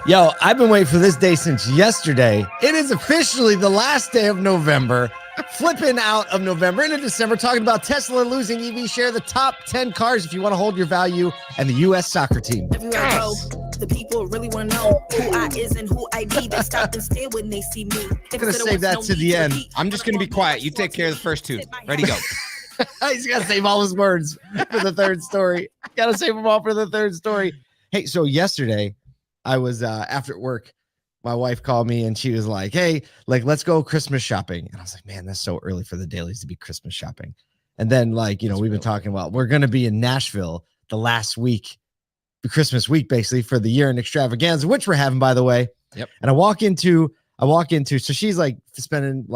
Yo, I've been waiting for this day since yesterday. It is officially the last day of November. Flipping out of November into December, talking about Tesla losing EV share, the top 10 cars if you want to hold your value, and the U.S. soccer team. Everywhere I go, the people really want to know who I is and who I be. They stop and stare when they see me. I'm going to save that to the end. I'm just going to be quiet. You take care of the first two. Ready, go. He's got to save all his words for the third story. Got to save them all for the third story. Hey, so yesterday, I was after work. My wife called me and she was like, hey, let's go Christmas shopping. And I was like, man, that's so early for the dailies to be Christmas shopping. And then we've been talking about, we're going to be in Nashville the last week, the Christmas week, basically for the year-end extravaganza, which we're having, by the way. Yep. And I walk into, so she's like spending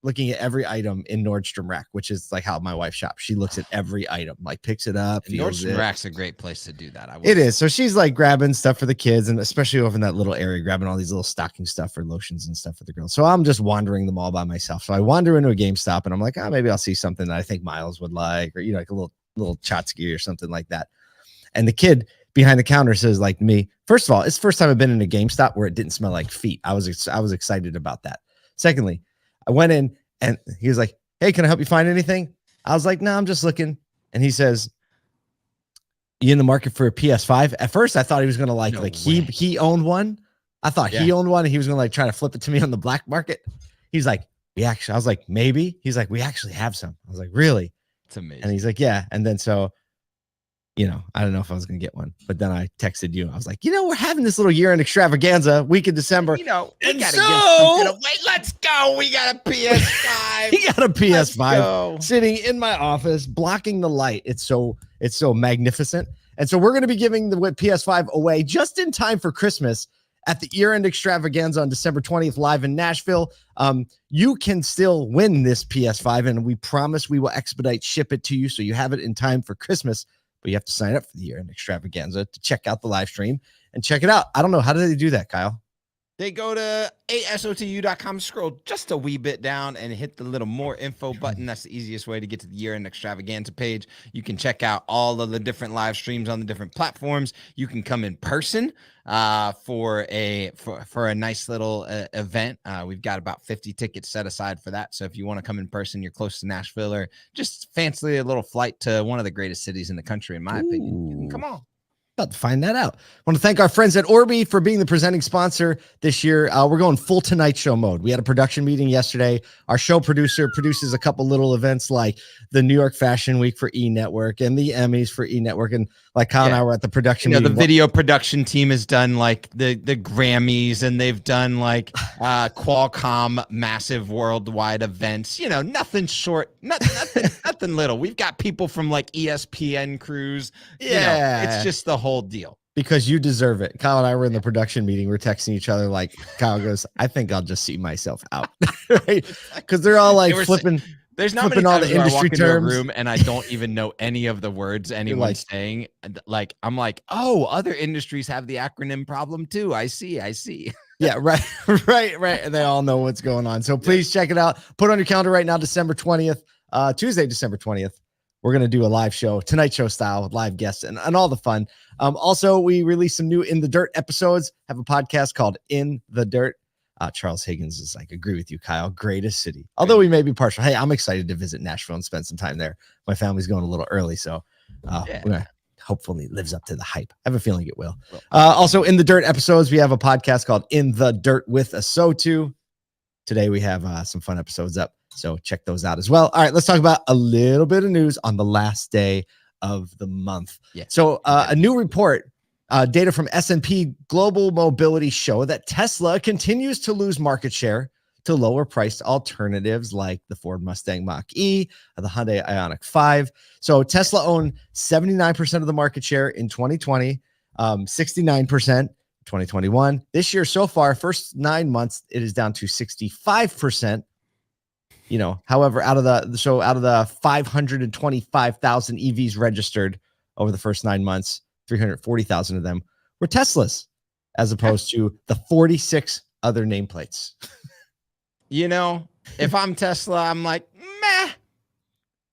looking at every item in Nordstrom Rack, which is like how my wife shops. She looks at every item, picks it up. Nordstrom Rack's a great place to do that. It is. So she's grabbing stuff for the kids, and especially over in that little area, grabbing all these little stocking stuff for lotions and stuff for the girls. So I'm just wandering them all by myself. So I wander into a GameStop and I'm like, maybe I'll see something that I think Miles would like, or, like a little Chotsky or something like that. And the kid behind the counter says to me, first of all, it's the first time I've been in a GameStop where it didn't smell like feet. I was excited about that. Secondly, I went in and he was like, hey, can I help you find anything? I was like, no, I'm just looking. And he says, you in the market for a PS5? At first, I thought he was going to he owned one. I thought he owned one and he was going to try to flip it to me on the black market. He's like, I was like, maybe. He's like, we actually have some. I was like, really? It's amazing. And he's like, yeah. And then so, I don't know if I was going to get one, but then I texted you. I was like, we're having this little year-end extravaganza week in December. We got to get something away. Let's go. We got a PS5. He got a PS5 sitting in my office, blocking the light. It's so magnificent. And so we're going to be giving the PS5 away just in time for Christmas at the year-end extravaganza on December 20th, live in Nashville. You can still win this PS5, and we promise we will expedite ship it to you so you have it in time for Christmas. But you have to sign up for the year-end extravaganza to check out the live stream and check it out. I don't know. How do they do that, Kyle? They go to asotu.com, scroll just a wee bit down and hit the little more info button. That's the easiest way to get to the year-end extravaganza page. You can check out all of the different live streams on the different platforms. You can come in person for a nice little event. We've got about 50 tickets set aside for that. So if you want to come in person, you're close to Nashville, or just fancy a little flight to one of the greatest cities in the country, in my opinion, you can come on. About to find that out. I want to thank our friends at Orbi for being the presenting sponsor this year. We're going full Tonight Show mode. We had a production meeting yesterday. Our show producer produces a couple little events like the New York Fashion Week for E Network and the Emmys for E Network. And Kyle and I were at the production meeting. The video production team has done the Grammys, and they've done Qualcomm massive worldwide events. Nothing short, nothing little. We've got people from ESPN crews. It's just the whole deal. Because you deserve it. Kyle and I were in the production meeting. We're texting each other Kyle goes, I think I'll just see myself out. Right? Because they're all flipping. There's not many all times the industry terms. Into a room and I don't even know any of the words anyone's saying. I'm like, oh, other industries have the acronym problem too. I see. Yeah, right. And they all know what's going on. So please check it out. Put on your calendar right now, December 20th, Tuesday, December 20th. We're going to do a live show, Tonight Show style, with live guests and all the fun. Also, we released some new In the Dirt episodes, have a podcast called In the Dirt. Charles Higgins is agree with you, Kyle, greatest city. Although we may be partial. Hey, I'm excited to visit Nashville and spend some time there. My family's going a little early, so hopefully it lives up to the hype. I have a feeling it will. Also, In the Dirt episodes, we have a podcast called In the Dirt with Asotu. Today, we have some fun episodes up. So check those out as well. All right, let's talk about a little bit of news on the last day of the month. Yeah. So a new report, data from S&P Global Mobility show that Tesla continues to lose market share to lower priced alternatives like the Ford Mustang Mach-E, the Hyundai Ioniq 5. So Tesla owned 79% of the market share in 2020, 69% 2021. This year so far, first 9 months, it is down to 65%. However, out of the 525,000 EVs registered over the first 9 months, 340,000 of them were Teslas, as opposed to the 46 other nameplates. If I'm Tesla, I'm like, meh.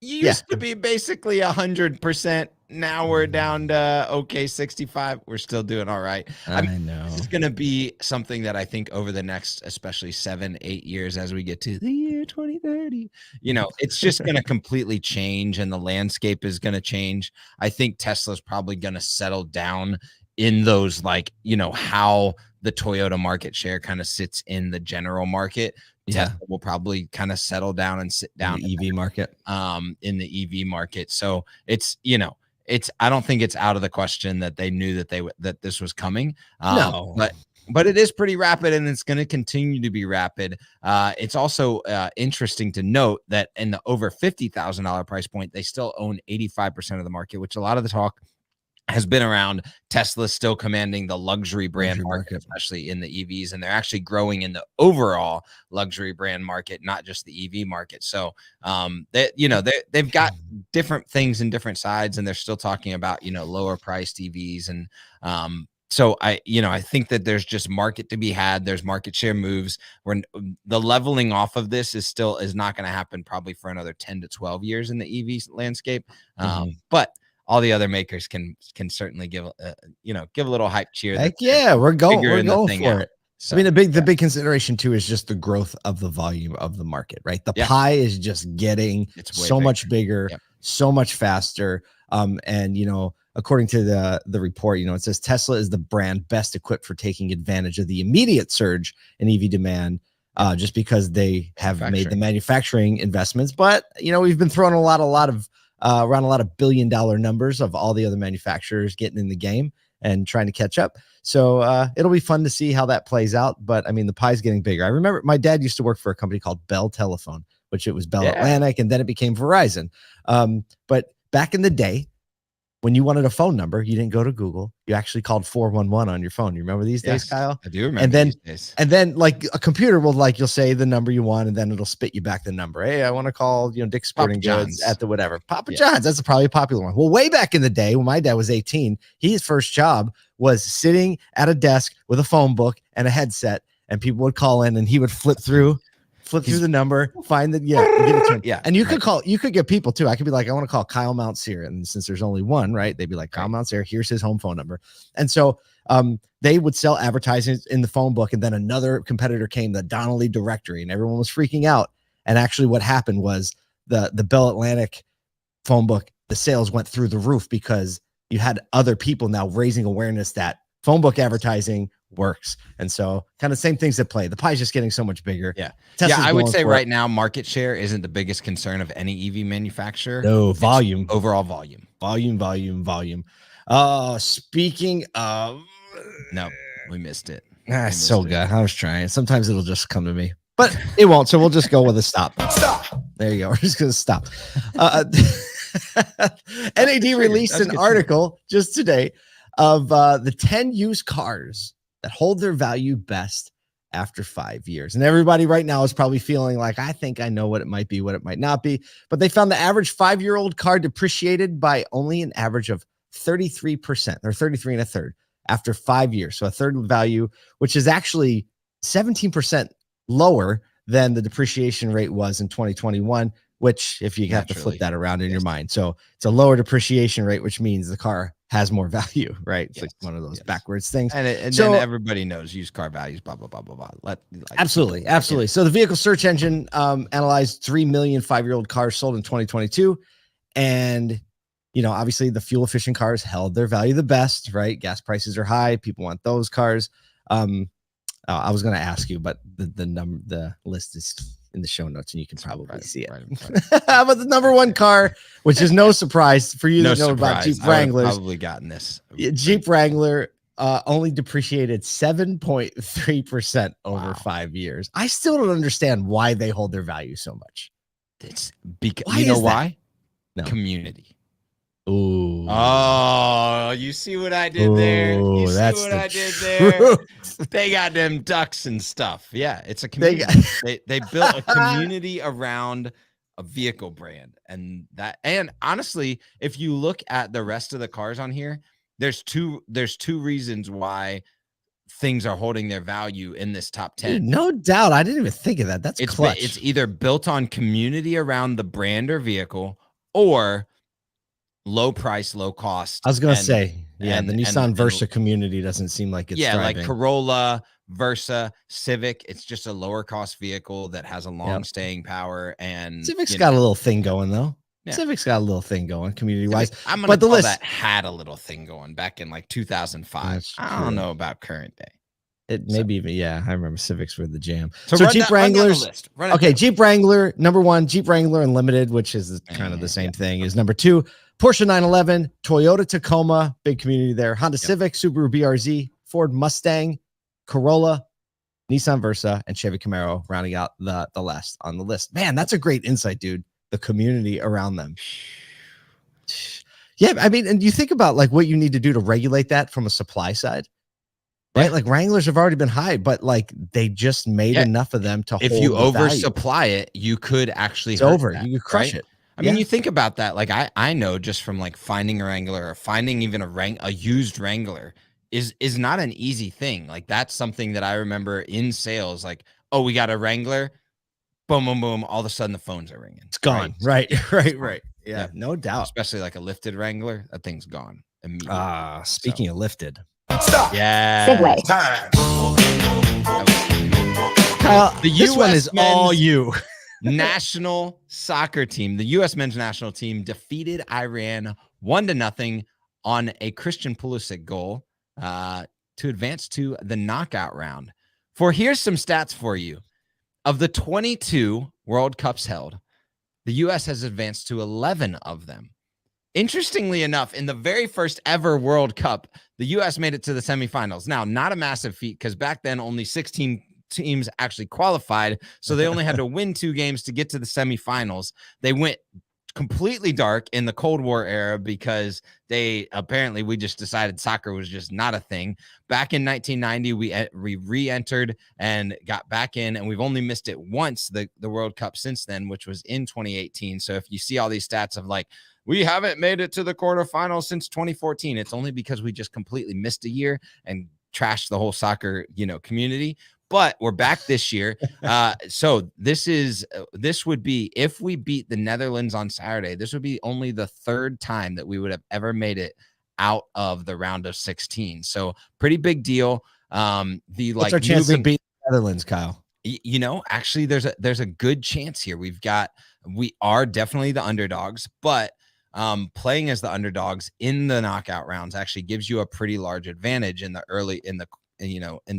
You used to be basically 100% Now we're down to okay 65. We're still doing all right. I know. This is going to be something that I think over the next, especially 7-8 years, as we get to the year 2030, it's just going to completely change, and the landscape is going to change. I think Tesla's probably going to settle down in those, how the Toyota market share kind of sits in the general market. Yeah. Tesla will probably kind of settle down and sit down in the EV market. In the EV market. So it's, I don't think it's out of the question that they knew that this was coming. No. But it is pretty rapid, and it's going to continue to be rapid. It's also interesting to note that in the over $50,000 price point, they still own 85% of the market, which a lot of the talk has been around Tesla still commanding the luxury brand market, especially in the EVs, and they're actually growing in the overall luxury brand market, not just the EV market. So, they've got different things in different sides, and they're still talking about, lower priced EVs. And, so I think that there's just market to be had. There's market share moves where the leveling off of this is not going to happen probably for another 10 to 12 years in the EV landscape. But all the other makers can certainly give a little hype cheer. Heck yeah, we're going for it. So, I mean, the big consideration too is just the growth of the volume of the market, right? The pie is just getting so much bigger, so much faster. And according to the report, it says Tesla is the brand best equipped for taking advantage of the immediate surge in EV demand, just because they have made the manufacturing investments. But we've been throwing around a lot of billion-dollar numbers of all the other manufacturers getting in the game and trying to catch up. So it'll be fun to see how that plays out. But I mean, the pie's getting bigger. I remember my dad used to work for a company called Bell Telephone, which it was Bell Atlantic, and then it became Verizon. But back in the day, when you wanted a phone number, you didn't go to Google. You actually called 411 on your phone. You remember these days, Kyle? I do remember these days. And then like a computer will you'll say the number you want, and then it'll spit you back the number. Hey, I want to call, Dick's Sporting Goods at the whatever. Papa John's. That's probably a popular one. Well, way back in the day when my dad was 18, his first job was sitting at a desk with a phone book and a headset, and people would call in and he would flip through the number, find and give it to him. Yeah. And you could get people too. I could be like, I want to call Kyle Mountsear. And since there's only one, right? They'd be like, Kyle Mountsear, here's his home phone number. And so they would sell advertising in the phone book. And then another competitor came, the Donnelly Directory, and everyone was freaking out. And actually what happened was the Bell Atlantic phone book, the sales went through the roof because you had other people now raising awareness that phone book advertising works. And so kind of same things at play. The pie's just getting so much bigger. Tesla's I would say right now market share isn't the biggest concern of any EV manufacturer. No, volume. Overall volume. Volume. Speaking of, no, we missed it. So good. I was trying. Sometimes it'll just come to me, but it won't. So we'll just go with a stop. There you go. We're just going to stop. NAD released an article just today of the 10 used cars that hold their value best after 5 years. And everybody right now is probably feeling like, I think I know what it might be, what it might not be. But they found the average 5-year-old car depreciated by only an average of 33% or 33 and a third after 5 years. So a third of the value, which is actually 17% lower than the depreciation rate was in 2021, which if you have to flip that around in your mind. So it's a lower depreciation rate, which means the car has more value, right? It's like one of those backwards things. And then everybody knows used car values, blah, blah, blah, blah, blah. Absolutely. So the vehicle search engine analyzed 3 million 5-year-old cars sold in 2022. And, obviously the fuel efficient cars held their value the best, right? Gas prices are high. People want those cars. I was going to ask you, but the list is in the show notes and you can probably see it. But the number one car, which is no surprise for you to know about Jeep Wranglers. Probably gotten this. Jeep Wrangler only depreciated 7.3% over 5 years. I still don't understand why they hold their value so much. It's because you know why? No. Community. Ooh. Oh, you see what I did there? You see what I did there? They got them ducks and stuff. Yeah, it's a community. They built a community around a vehicle brand. And honestly, if you look at the rest of the cars on here, there's two reasons why things are holding their value in this top 10. Dude, no doubt. I didn't even think of that. That's clutch. It's either built on community around the brand or vehicle, or low price, low cost. I was gonna say, yeah, the and Nissan Versa community doesn't seem like it's thriving. like Corolla, Versa, Civic. It's just a lower cost vehicle that has a long Yep. staying power. And Civic's got a little thing going though. Yeah. Civic's got a little thing going community wise. I'm gonna But the call list that had a little thing going back in like 2005. That's I true. don't know about current day. It maybe even, yeah, I remember Civics were the jam. So So run Jeep run down the Wranglers. list. Run it Okay, down. Jeep Wrangler, number 1, Jeep Wrangler Unlimited, which is kind of the same thing, is number 2. Porsche 911, Toyota Tacoma, big community there. Honda Civic, Subaru BRZ, Ford Mustang, Corolla, Nissan Versa, and Chevy Camaro rounding out the last on the list. Man, that's a great insight, dude. The community around them. Yeah, I mean, and you think about like what you need to do to regulate that from a supply side, right? Like Wranglers have already been high, but like they just made enough of them to if hold you the oversupply value. it, you could actually It's hurt over. that, You could crush right? it. I mean, you think about that. Like I know just from like finding a Wrangler or finding even a used Wrangler is not an easy thing. Like that's something that I remember in sales. Like, oh, we got a Wrangler. Boom, boom, boom. All of a sudden the phones are ringing. It's gone. Right. Yeah, no doubt. Especially like a lifted Wrangler, that thing's gone immediately. Speaking of lifted. Stop. Yeah. Segue. Time. Kyle, The this one US is all men's- you. National soccer team, the U.S. men's national team, defeated Iran 1-0 on a Christian Pulisic goal to advance to the knockout round. Here's some stats for you. Of the 22 World Cups held, the U.S. has advanced to 11 of them. Interestingly enough, in the very first ever World Cup, the U.S. made it to the semifinals. Now, not a massive feat because back then only 16 teams actually qualified, so they only had to win 2 games to get to the semifinals. They went completely dark in the Cold War era because we just decided soccer was just not a thing. Back in 1990, we re-entered and got back in, and we've only missed it once, the World Cup since then, which was in 2018. So if you see all these stats of like, we haven't made it to the quarterfinals since 2014, it's only because we just completely missed a year and trashed the whole soccer, community. But we're back this year. So this would be, if we beat the Netherlands on Saturday, this would be only the 3rd time that we would have ever made it out of the round of 16. So pretty big deal. What's our chance to beat the Netherlands, Kyle? Actually there's a good chance here. We are definitely the underdogs, but playing as the underdogs in the knockout rounds actually gives you a pretty large advantage in the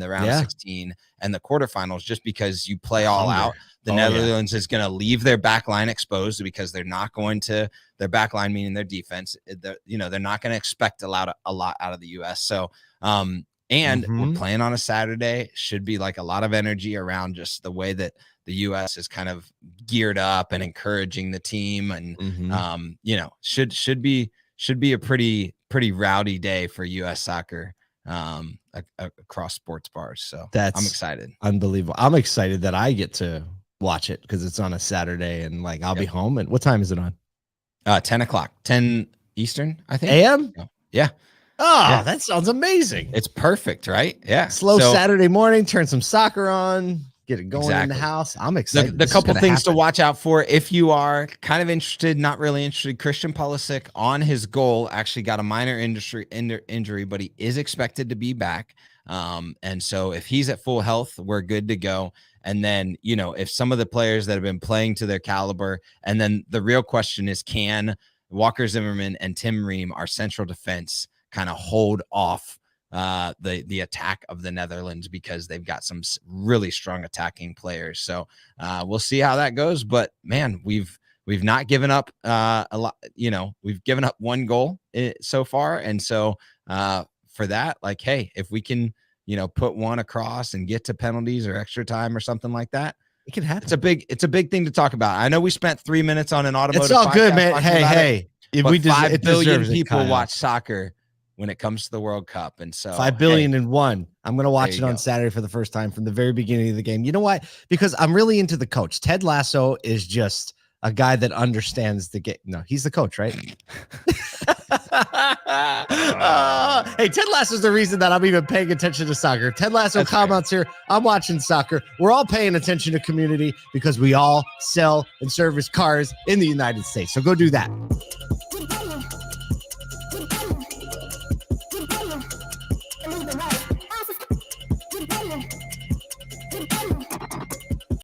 round of 16 and the quarterfinals, just because you play all out. The Netherlands is going to leave their back line exposed because they're not going to, their back line, meaning their defense, they're not going to expect a lot out of the US. So, and we're playing on a Saturday, should be like a lot of energy around just the way that the US is kind of geared up and encouraging the team. And, should be a pretty rowdy day for US soccer across sports bars. So I'm excited. Unbelievable. I'm excited that I get to watch it because it's on a Saturday and like I'll be home. And what time is it on? 10 o'clock, 10 Eastern, I think. AM? Yeah. Oh, that sounds amazing. It's perfect, right? Yeah. Slow Saturday morning, turn some soccer on, get it going in the house. I'm excited. The couple things to watch out for if you are kind of interested, not really interested. Christian Pulisic on his goal actually got a minor injury, but he is expected to be back. And so if he's at full health, we're good to go. And then, if some of the players that have been playing to their caliber, and then the real question is, can Walker Zimmerman and Tim Ream, our central defense, kind of hold off the attack of the Netherlands, because they've got some really strong attacking players. So we'll see how that goes. But man, we've not given up a lot. We've given up 1 goal so far, and so for that, like, hey, if we can put 1 across and get to penalties or extra time or something like that, it can happen. It's a big thing to talk about. I know we spent 3 minutes on an automotive. It's all good, man. Hey, if we 5 billion people watch soccer when it comes to the World Cup. And so 5 billion and 1. I'm going to watch it on Saturday for the first time from the very beginning of the game. You know why? Because I'm really into the coach. Ted Lasso is just a guy that understands the game. No, he's the coach, right? Hey, Ted Lasso is the reason that I'm even paying attention to soccer. Ted Lasso comments here. I'm watching soccer. We're all paying attention to community because we all sell and service cars in the United States. So go do that. Leave the right.